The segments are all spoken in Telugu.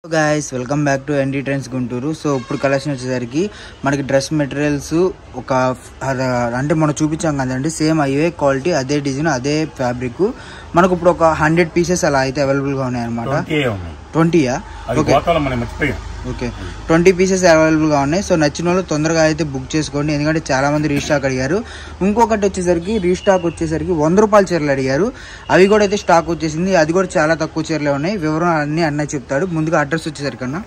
Guys welcome back to ND trends Guntur. So ఇప్పుడు కలెక్షన్ వచ్చేసరికి మనకి డ్రెస్ మెటీరియల్స్ ఒక అంటే మనం చూపించాం కదండి, సేమ్ అయ్యే క్వాలిటీ, అదే డిజైన్, అదే ఫ్యాబ్రిక్ మనకు ఇప్పుడు ఒక 100 పీసెస్ అలా అయితే అవైలబుల్ గా ఉన్నాయి అన్నమాట. 20యా? ఓకే 20 పీసెస్ అవైలబుల్ గా ఉన్నాయి. సో నచ్చిన వాళ్ళు తొందరగా అయితే బుక్ చేసుకోండి, ఎందుకంటే చాలా మంది రీస్టాక్ అడిగారు. ఇంకొకటి వచ్చేసరికి రీస్టాక్ వచ్చేసరికి 100 రూపాయల చీరలు అడిగారు, అవి కూడా అయితే స్టాక్ వచ్చేసింది. అది కూడా చాలా తక్కువ చీరలే ఉన్నాయి. వివరం అన్ని అన్న చెప్తాడు. ముందుగా అడ్రస్ వచ్చేసరికి అన్న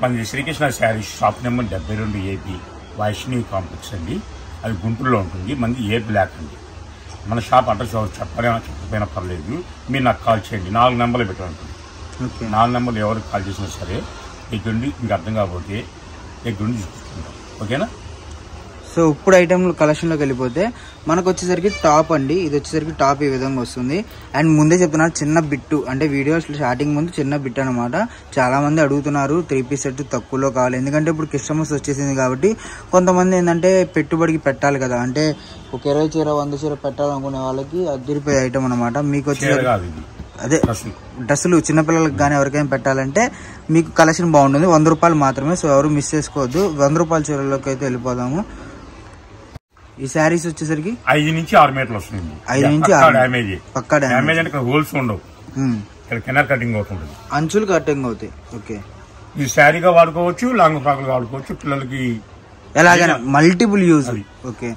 మనది Sri Krishna saree shop number 72 AP Vaishnavi complex అండి. అది గుంటూరులో ఉంటుంది. మనది ఏ బ్లాక్ అండి. మన షాప్ అడ్రస్ చెప్పకపోయినా పర్లేదు, మీరు నాకు కాల్ చేయండి. 4 నెంబర్లు పెట్టాలంటుంది. 4 నెంబర్లు ఎవరికి కాల్ చేసినా సరే ఇక్కడ నుండి మీకు అర్థం కాకపోతే ఇక్కడ నుండి చూసుకుంటాం, ఓకేనా? సో ఇప్పుడు ఐటమ్ కలెక్షన్లోకి వెళ్ళిపోతే మనకు వచ్చేసరికి టాప్ అండి. ఇది వచ్చేసరికి టాప్ ఈ విధంగా వస్తుంది. అండ్ ముందే చెప్తున్నారు చిన్న బిట్టు, అంటే వీడియో స్టార్టింగ్ ముందు చిన్న బిట్ అనమాట. చాలా మంది అడుగుతున్నారు 3 పీస్ సెట్ తక్కువలో కావాలి, ఎందుకంటే ఇప్పుడు కస్టమర్స్ వచ్చేసింది కాబట్టి. కొంతమంది ఏంటంటే పెట్టుబడికి పెట్టాలి కదా, అంటే ఒక 20 చీర 100 చీర పెట్టాలనుకునే వాళ్ళకి అదిరిపోయే ఐటమ్ అనమాట. మీకు వచ్చేసరికి అదే డ్రెస్సులు చిన్నపిల్లలకు కానీ ఎవరికైనా పెట్టాలంటే మీకు కలెక్షన్ బాగుంటుంది. 100 రూపాయలు మాత్రమే. సో ఎవరు మిస్ చేసుకోవద్దు. 100 రూపాయల చీరలోకి అయితే వెళ్ళిపోదాము. ఈ శారీస్ వచ్చేసరికి 5 నుంచి 6 మీటర్లు వస్తుంది. 5 నుంచి 6 డ్యామేజ్ పక్కా డ్యామేజ్ అంటే హోల్స్ ఉండవు, కింద కటింగ్ అవుతుంది, అంచులు కటింగ్ అవుతాయి. ఓకే, ఈ శారీగా వాడుకోవచ్చు, లాంగ్ ఫ్రాక్ వాడుకోవచ్చు, పిల్లలకి ఎలాగైనా మల్టిపుల్ యూజ్. ఓకే,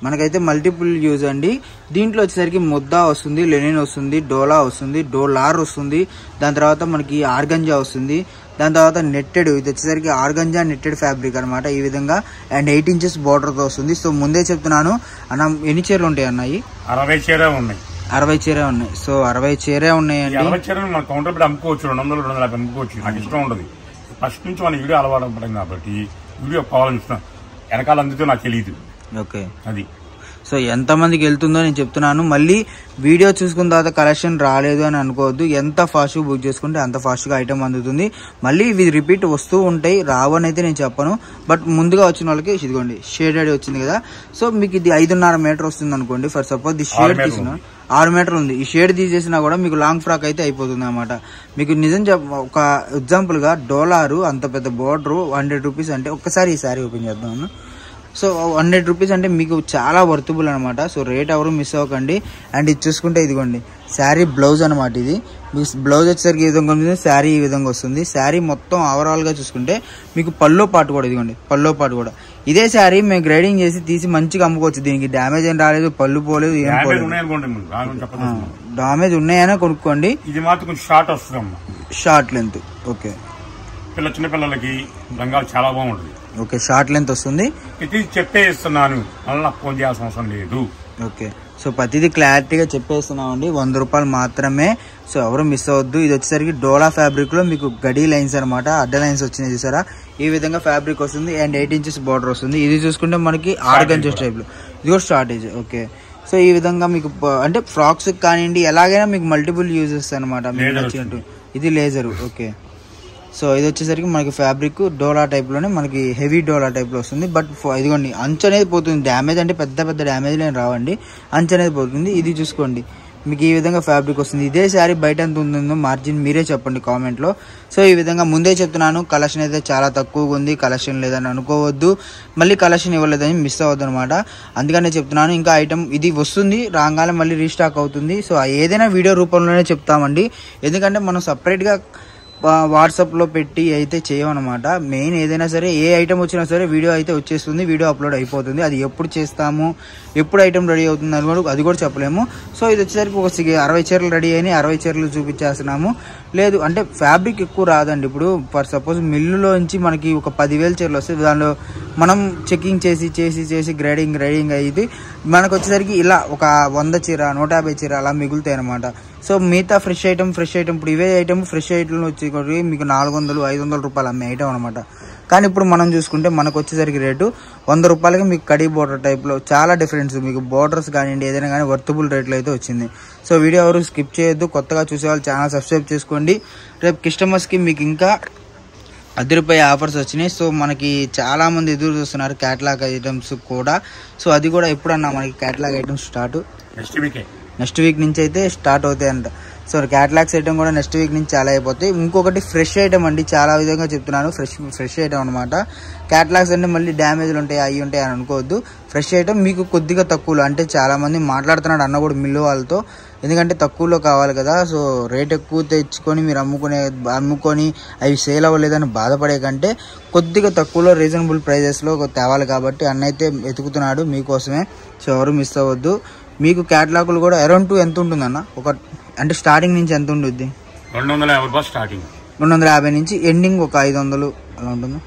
మనకైతే మల్టిపుల్ యూజ్ అండి. దీంట్లో వచ్చేసరికి ముద్దా వస్తుంది, లెనిన్ వస్తుంది, డోలా వస్తుంది, డోలార్ వస్తుంది, దాని తర్వాత మనకి ఆర్గంజా వస్తుంది, దాని తర్వాత నెట్టెడ్, ఇది వచ్చేసరికి ఆర్గంజా నెట్టెడ్ ఫ్యాబ్రిక్ అనమాట ఈ విధంగా. అండ్ 8 ఇంచెస్ బార్డర్ తో వస్తుంది. సో ముందే చెప్తున్నాను అన్న, ఎన్ని చీరలు ఉంటాయి అన్నాయి? 60 చీరే ఉన్నాయి. 60 చీరే ఉన్నాయి. సో 60 చీరే ఉన్నాయండి. 60 చీరలు మన కౌంటర్ పెట్టి అమ్ముకోవచ్చు, 200 250 అమ్ముకోవచ్చు. నాకు ఇష్టం ఉండదు. ఫస్ట్ నుంచి మన వీడియో అలవాటు పడడం కాబట్టి వీడియో కావాలని ఇష్టం, వెనకాల అందుతో నాకు తెలియదు. ఓకే, అది సో ఎంతమందికి వెళ్తుందో నేను చెప్తున్నాను. మళ్ళీ వీడియో చూసుకున్న తర్వాత కలెక్షన్ రాలేదు అని అనుకోవద్దు. ఎంత ఫాస్ట్గా బుక్ చేసుకుంటే అంత ఫాస్ట్గా ఐటమ్ అందుతుంది. మళ్ళీ ఇవి రిపీట్ వస్తూ ఉంటాయి, రావు అని అయితే నేను చెప్పను. బట్ ముందుగా వచ్చిన వాళ్ళకి ఇదిగోండి షేడెడ్ వచ్చింది కదా. సో మీకు ఇది 5.5 మీటర్ వస్తుంది అనుకోండి. ఫర్ సపోజ్ ఈ షేడ్ తీసిన 6 మీటర్ ఉంది. ఈ షేడ్ తీసేసినా కూడా మీకు లాంగ్ ఫ్రాక్ అయితే అయిపోతుంది అనమాట. మీకు నిజం ఒక ఎగ్జాంపుల్ గా డోలారు అంత పెద్ద బోర్డర్ 100 రూపీస్ అంటే ఒక్కసారి ఈ శారీ ఓపెన్ చేద్దాం. సో 100 రూపీస్ అంటే మీకు చాలా వర్తబుల్ అనమాట. సో రేట్ ఎవరు మిస్ అవ్వకండి. అండ్ ఇది చూసుకుంటే ఇదిగోండి శారీ బ్లౌజ్ అనమాట. ఇది మీకు బ్లౌజ్ వచ్చేసరికి ఈ విధంగా ఉంటుంది, శారీ ఈ విధంగా వస్తుంది. శారీ మొత్తం ఓవరాల్ గా చూసుకుంటే మీకు పల్లో పాటు కూడా ఇదిగోండి, పల్లో పాటు కూడా ఇదే శారీ మేము గ్రేడింగ్ చేసి తీసి మంచిగా అమ్ముకోవచ్చు. దీనికి డ్యామేజ్ ఏం రాలేదు, పళ్ళు పోలేదు, ఏం పోలేదు. డామేజ్ ఉన్నాయనే కొనుక్కోండి. ఇది మాత్రం కొంచెం షార్ట్ వస్తుంది, షార్ట్ లెంత్. ఓకే, చిన్న పిల్లలకి రంగాలు చాలా బాగుంటుంది. ఓకే, షార్ట్ లెంత్ వస్తుంది. ఇది చెప్పేస్తున్నాను, మళ్ళీ నాకు ఫోన్ చేయాల్సిన అవసరం లేదు. ఓకే, సో ప్రతిదీ క్లారిటీగా చెప్పేస్తున్నామండి. 100 రూపాయలు మాత్రమే. సో ఎవరు మిస్ అవ్వద్దు. ఇది వచ్చేసరికి డోలా ఫ్యాబ్రిక్ లో మీకు గడి లైన్స్ అనమాట, అడ్డ లైన్స్ వచ్చినాయి చూసారా, ఈ విధంగా ఫ్యాబ్రిక్ వస్తుంది. అండ్ 8 ఇంచెస్ బార్డర్ వస్తుంది. ఇది చూసుకుంటే మనకి ఆర్గంజా టైప్ లో, ఇది కూడా షార్టేజ్. ఓకే, సో ఈ విధంగా మీకు అంటే ఫ్రాక్స్ కానివ్వండి, ఎలాగైనా మీకు మల్టిపుల్ యూజెస్ అనమాట మీకు నచ్చినట్టు. ఇది లేజర్. ఓకే, సో ఇది వచ్చేసరికి మనకి ఫ్యాబ్రిక్ డోలా టైప్ లోనే మనకి హెవీ డోలా టైప్ లో వస్తుంది. బట్ ఇదిగోండి అంచు అనేది పోతుంది. డ్యామేజ్ అంటే పెద్ద పెద్ద డ్యామేజ్ లేని రావండి, అంచు అనేది పోతుంది. ఇది చూసుకోండి మీకు ఈ విధంగా ఫ్యాబ్రిక్ వస్తుంది. ఇదే శారీ బయట ఎంత ఉంటుందో మార్జిన్ మీరే చెప్పండి కామెంట్ లో. సో ఈ విధంగా ముందే చెప్తున్నాను, కలెక్షన్ అయితే చాలా తక్కువగా ఉంది, కలెక్షన్ లేదని అనుకోవద్దు. మళ్ళీ కలెక్షన్ ఇవ్వలేదని మిస్ అవ్వద్దు అనమాట. అందుకనే చెప్తున్నాను. ఇంకా ఐటమ్ ఇది వస్తుంది, రాగానే మళ్ళీ రీస్టాక్ అవుతుంది. సో ఏదైనా వీడియో రూపంలోనే చెప్తామండి, ఎందుకంటే మనం సపరేట్ గా వాట్సాప్ లో పెట్టి అయితే చేయమన్నమాట. మెయిన్ ఏదైనా సరే ఏ ఐటమ్ వచ్చినా సరే వీడియో అయితే వచ్చేస్తుంది, వీడియో అప్లోడ్ అయిపోతుంది. అది ఎప్పుడు చేస్తాము, ఎప్పుడు ఐటమ్ రెడీ అవుతుంది అని అది కూడా చెప్పలేము. సో ఇది వచ్చేసరికి ఒక 60 చీరలు రెడీ అయినాయి, 60 చీరలు చూపించేస్తున్నాము. లేదు అంటే ఫ్యాబ్రిక్ ఎక్కువ రాదండి. ఇప్పుడు ఫర్ సపోజ్ మిల్లులోంచి మనకి ఒక 10,000 చీరలు వస్తాయి, దానిలో మనం చెకింగ్ చేసి చేసి చేసి గ్రేడింగ్ అయ్యి మనకు వచ్చేసరికి ఇలా ఒక 100 చీర 150 చీర అలా మిగులుతాయి అనమాట. సో మిగతా ఫ్రెష్ ఐటమ్ ఇప్పుడు ఇవే ఐటమ్ ఫ్రెష్ ఐటమ్ వచ్చి మీకు 400-500 రూపాయలు అమ్మే ఐటమ్ అనమాట. కానీ ఇప్పుడు మనం చూసుకుంటే మనకు వచ్చేసరికి రేటు 100 రూపాయలకి మీకు కడీ బోర్డర్ టైప్ లో చాలా డిఫరెన్స్, మీకు బోర్డర్స్ కానివ్వండి ఏదైనా కానీ వర్తబుల్ రేట్లో అయితే వచ్చింది. సో వీడియో ఎవరు స్కిప్ చేయొద్దు. కొత్తగా చూసే వాళ్ళు ఛానల్ సబ్స్క్రైబ్ చేసుకోండి. రేపు కస్టమర్స్ కి మీకు ఇంకా 10 రూపాయ ఆఫర్స్ వచ్చినాయి. సో మనకి చాలా మంది ఎదురు చూస్తున్నారు క్యాటలాగ్ ఐటమ్స్ కూడా. సో అది కూడా ఎప్పుడన్నా మనకి catalogue items start next week నుంచి అయితే స్టార్ట్ అవుతాయంట. సో క్యాటలాగ్స్ ఐటమ్ కూడా నెక్స్ట్ వీక్ నుంచి చాలా అయిపోతాయి. ఇంకొకటి ఫ్రెష్ ఐటమ్ అండి, చాలా విధంగా చెప్తున్నాను, ఫ్రెష్ ఐటమ్ అనమాట. క్యాటలాగ్స్ అంటే మళ్ళీ డ్యామేజ్లు ఉంటాయి అవి ఉంటాయి అని అనుకోవద్దు. ఫ్రెష్ ఐటమ్ మీకు కొద్దిగా తక్కువలో, అంటే చాలా మంది మాట్లాడుతున్నాడు అన్న కూడా మిల్లు వాళ్ళతో, ఎందుకంటే తక్కువలో కావాలి కదా. సో రేట్ ఎక్కువ తెచ్చుకొని మీరు అమ్ముకొని అవి సేల్ అవ్వలేదని బాధపడే కంటే కొద్దిగా తక్కువలో రీజనబుల్ ప్రైజెస్లో తేవాలి కాబట్టి అన్న అయితే వెతుకుతున్నాడు మీకోసమే. సో ఎవరు మిస్ అవ్వద్దు. మీకు క్యాటలాగులు కూడా అరౌండ్ ఎంత ఉంటుందన్న, అంటే స్టార్టింగ్ నుంచి ఎంత ఉంటుంది? 250 రూపాయలు స్టార్టింగ్, 250 నుంచి ఎండింగ్ ఒక 500 అలా ఉంటుంది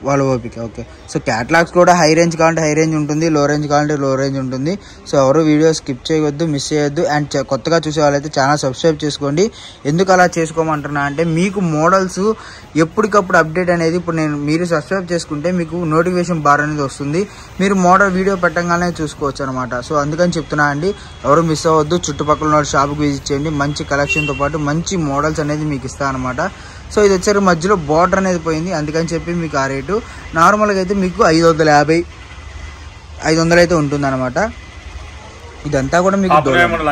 వాళ్ళ ఓపిక. ఓకే. సో క్యాటలాగ్స్ కూడా హై రేంజ్ కావాలంటే హై రేంజ్ ఉంటుంది, లో రేంజ్ కావాలంటే లో రేంజ్ ఉంటుంది. సో ఎవరు వీడియో స్కిప్ చేయవద్దు, మిస్ చేయొద్దు. అండ్ కొత్తగా చూసే వాళ్ళైతే ఛానల్ సబ్స్క్రైబ్ చేసుకోండి. ఎందుకు అలా చేసుకోమంటున్నా అంటే మీకు మోడల్స్ ఎప్పటికప్పుడు అప్డేట్ అనేది ఇప్పుడు మీరు సబ్స్క్రైబ్ చేసుకుంటే మీకు నోటిఫికేషన్ బార్ అనేది వస్తుంది, మీరు మోడల్ వీడియో పెట్టగానే చూసుకోవచ్చు అనమాట. సో అందుకని చెప్తున్నా అండి, ఎవరు మిస్ అవ్వద్దు. చుట్టుపక్కల ఉన్న షాప్కి విజిట్ చేయండి, మంచి కలెక్షన్తో పాటు మంచి మోడల్స్ అనేది మీకు ఇస్తా అనమాట. సో ఇది వచ్చారు మధ్యలో బార్డర్ అనేది పోయింది, అందుకని చెప్పి మీకు ఆ రేటు. నార్మల్గా అయితే మీకు 550 అయితే ఉంటుంది అనమాట. ఇదంతా కూడా మీకు అవును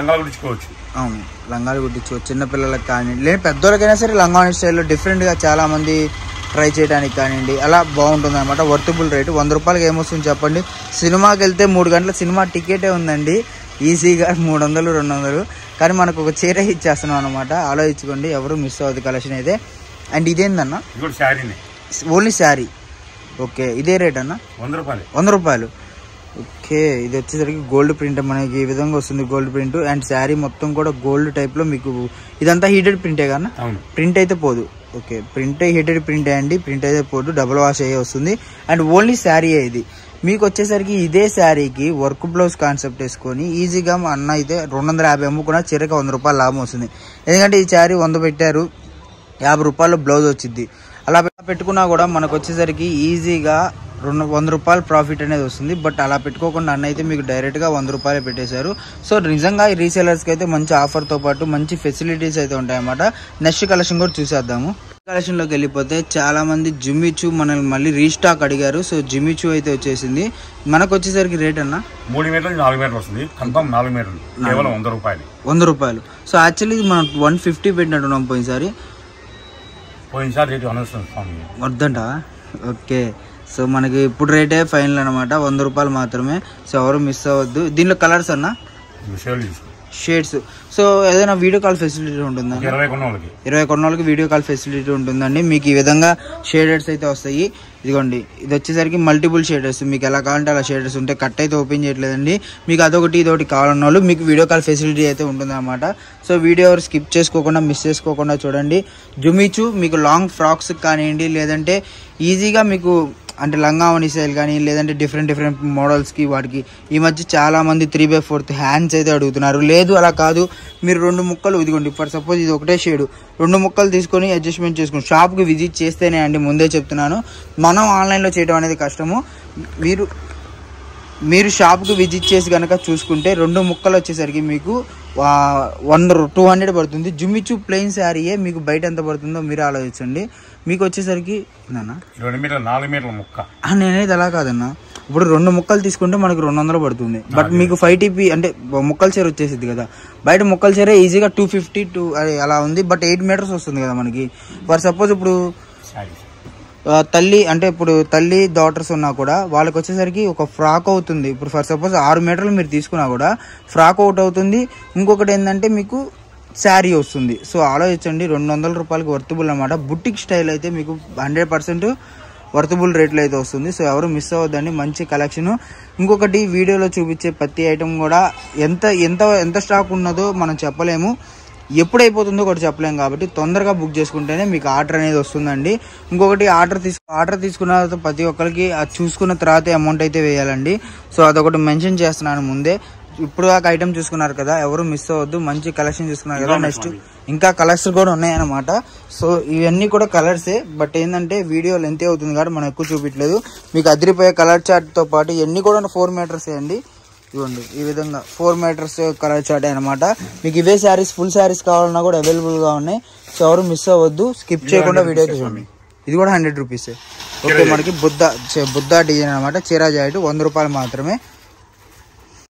లంగాలు కుట్టించుకోవచ్చు, చిన్నపిల్లలకు కానివ్వండి లేదు పెద్దోళ్ళకైనా సరే లంగాని స్టైల్లో డిఫరెంట్గా చాలా మంది ట్రై చేయడానికి కానివ్వండి, అలా బాగుంటుంది అనమాట. Worthable rate. 100 రూపాయలకి ఏమొస్తుంది చెప్పండి? సినిమాకి వెళ్తే 3 గంటల సినిమా టికెటే ఉందండి, ఈజీగా 300 200, కానీ మనకు ఒక చీర ఇచ్చేస్తున్నాం అనమాట. ఆలోచించుకోండి, ఎవరు మిస్ అవ్వదు కలెక్షన్ అయితే. అండ్ ఇదేందన్న? ఓన్లీ శారీ. ఓకే. ఇదే రేట్ అన్న? 100 రూపాయలు. ఓకే. ఇది వచ్చేసరికి గోల్డ్ ప్రింట్ మనకి ఈ విధంగా వస్తుంది, గోల్డ్ ప్రింట్. అండ్ శారీ మొత్తం కూడా గోల్డ్ టైప్ లో మీకు. ఇదంతా హీటెడ్ ప్రింటే కదా? ప్రింట్ అయితే పోదు. ఓకే. ప్రింట్ హీటెడ్ ప్రింటే అండి, ప్రింట్ అయితే పోదు, డబుల్ వాష్ అయ్యే వస్తుంది. అండ్ ఓన్లీ శారీ ఇది మీకు వచ్చేసరికి. ఇదే శారీకి వర్క్ బ్లౌజ్ కాన్సెప్ట్ వేసుకొని ఈజీగా మా అన్న అయితే 250 అమ్ముకున్నా చిరక 100 రూపాయలు లాభం వస్తుంది. ఎందుకంటే ఈ శారీ 100 పెట్టారు, 50 రూపాయలు బ్లౌజ్ వచ్చింది. అలా పెట్టుకున్నా కూడా మనకు వచ్చేసరికి ఈజీగా 100 రూపాయలు ప్రాఫిట్ అనేది వస్తుంది. బట్ అలా పెట్టుకోకుండా అన్న అయితే మీకు డైరెక్ట్గా 100 రూపాయలు పెట్టేశారు. సో నిజంగా ఈ రీసేలర్స్కి అయితే మంచి ఆఫర్తో పాటు మంచి ఫెసిలిటీస్ అయితే ఉంటాయన్నమాట. నెక్స్ట్ కలెక్షన్ కూడా చూసేద్దాము. కలెక్షన్లోకి వెళ్ళిపోతే చాలా మంది జిమ్మిచూ మనల్ని మళ్ళీ రీస్టాక్ అడిగారు. సో జిమ్మిచూ అయితే వచ్చేసింది. మనకు వచ్చేసరికి రేట్ అన్న 3 మీటర్లు 4 మీటర్లు వస్తుంది, కన్ఫర్మ్ 4 మీటర్లు కేవలం 100 రూపాయలు. సో యాక్చువల్లీ ఇది మనం 150 పెట్టినట్టున్నాం పోయినసారి రేటు వద్దంట. ఓకే. సో మనకి ఇప్పుడు రేటే ఫైనల్ అనమాట, 100 రూపాయలు మాత్రమే. సో ఎవరు మిస్ అవ్వద్దు. దీనిలో కలర్స్ అన్న షేడ్స్. సో ఏదైనా వీడియో కాల్ ఫెసిలిటీ ఉంటుందా? 20 కొన్నోళ్ళకి వీడియో కాల్ ఫెసిలిటీ ఉంటుందండి. మీకు ఈ విధంగా షేడర్స్ అయితే వస్తాయి. ఇదిగోండి, ఇది వచ్చేసరికి మల్టిపుల్ షేడర్స్, మీకు ఎలా కావాలంటే అలా షేడర్స్ ఉంటాయి. కట్ అయితే ఓపెన్ చేయట్లేదండి. మీకు అదొకటి ఇదొకటి కావాలన్న వాళ్ళు మీకు వీడియో కాల్ ఫెసిలిటీ అయితే ఉంటుంది అనమాట. సో వీడియో స్కిప్ చేసుకోకుండా మిస్ చేసుకోకుండా చూడండి. జిమ్మిచూ మీకు లాంగ్ ఫ్రాక్స్ కానివ్వండి, లేదంటే ఈజీగా మీకు అంటే లంగావని స్టైల్ కానీ, లేదంటే డిఫరెంట్ మోడల్స్కి వాటికి ఈ మధ్య చాలా మంది 3/4 హ్యాండ్స్ అయితే అడుగుతున్నారు. లేదు అలా కాదు, మీరు 2 ముక్కలు ఇదిగోండి, ఫర్ సపోజ్ ఇది ఒకటే షేడు, 2 ముక్కలు తీసుకొని అడ్జస్ట్మెంట్ చేసుకుని షాప్కి విజిట్ చేస్తేనే అండి, ముందే చెప్తున్నాను. మనం ఆన్లైన్లో చేయడం అనేది కష్టము. మీరు షాప్కి విజిట్ చేసి కనుక చూసుకుంటే 2 ముక్కలు వచ్చేసరికి మీకు 200 పడుతుంది. జిమ్మిచూ ప్లెయిన్ శారీయే మీకు బయట ఎంత పడుతుందో మీరు ఆలోచించండి. మీకు వచ్చేసరికి 4 మీటర్ల ముక్క. నేనైతే అలా కాదన్నా, ఇప్పుడు 2 ముక్కలు తీసుకుంటే మనకు 200 పడుతుంది. బట్ మీకు 5TP అంటే ముక్కల చీర వచ్చేసింది కదా, బయట ముక్కల చీర ఈజీగా 250 అలా ఉంది. బట్ 8 మీటర్స్ వస్తుంది కదా మనకి. ఫర్ సపోజ్ ఇప్పుడు తల్లి డాటర్స్ ఉన్నా కూడా వాళ్ళకి వచ్చేసరికి ఒక ఫ్రాక్ అవుతుంది. ఇప్పుడు ఫర్ సపోజ్ 6 మీటర్లు మీరు తీసుకున్నా కూడా ఫ్రాక్ అవుట్ అవుతుంది. ఇంకొకటి ఏంటంటే మీకు శారీ వస్తుంది. సో ఆలోచించండి, 200 రూపాయలకి వర్తబుల్ అనమాట. బుటిక్ స్టైల్ అయితే మీకు 100% వర్తబుల్ రేట్లో అయితే వస్తుంది. సో ఎవరు మిస్ అవ్వద్దండి, మంచి కలెక్షన్. ఇంకొకటి వీడియోలో చూపించే ప్రతి ఐటమ్ కూడా ఎంత స్టాక్ ఉన్నదో మనం చెప్పలేము, ఎప్పుడు అయిపోతుందో కూడా చెప్పలేము. కాబట్టి తొందరగా బుక్ చేసుకుంటేనే మీకు ఆర్డర్ అనేది వస్తుందండి. ఇంకొకటి ఆర్డర్ తీసుకున్న తర్వాత ప్రతి ఒక్కరికి అది చూసుకున్న తర్వాత అమౌంట్ అయితే వేయాలండి. సో అదొకటి మెన్షన్ చేస్తున్నాను ముందే. ఇప్పుడు దాకా ఐటమ్ చూసుకున్నారు కదా, ఎవరు మిస్ అవ్వద్దు. మంచి కలెక్షన్ చూసుకున్నారు కదా. నెక్స్ట్ ఇంకా కలర్స్ కూడా ఉన్నాయన్నమాట. సో ఇవన్నీ కూడా కలర్సే, బట్ ఏంటంటే వీడియో లెంత్ అవుతుంది కాబట్టి మనం ఎక్కువ చూపించలేదు. మీకు అదిరిపోయే కలర్ చార్ట్తో పాటు ఇవన్నీ కూడా 4 మీటర్స్ అండి. ఇవ్వండి, ఈ విధంగా 4 మీటర్స్ కలర్ చార్ట్ అనమాట. మీకు ఇవే శారీస్ ఫుల్ శారీస్ కావాలన్నా కూడా అవైలబుల్గా ఉన్నాయి. సో ఎవరు మిస్ అవ్వద్దు, స్కిప్ చేయకుండా వీడియో చూడండి. ఇది కూడా 100 రూపీసే. ఓకే. మనకి బుద్ధ డిజైన్ అనమాట. చీరా జాకెట్ 100 రూపాయలు మాత్రమే.